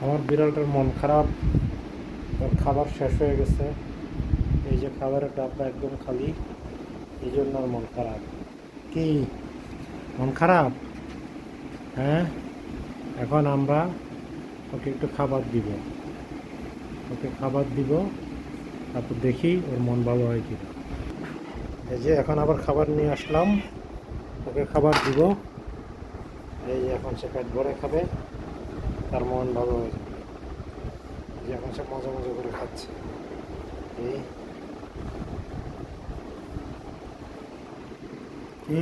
আমার বিড়ালটার মন খারাপ, ওর খাবার শেষ হয়ে গেছে। এই যে খাবারের ডাব্বা একদম খালি, এই জন্য ওর মন খারাপ। কি মন খারাপ? হ্যাঁ, এখন আমরা ওকে একটু খাবার দিব, ওকে খাবার দিব, তারপর দেখি ওর মন ভালো হয় কিনা। এই যে এখন আবার খাবার নিয়ে আসলাম, ওকে খাবার দিব। এই যে এখন সে পেট ভরে খাবে, তার মন ভালো হয়ে যাবে। এই যে এখন সে মজা মজা করে খাচ্ছে। এই কি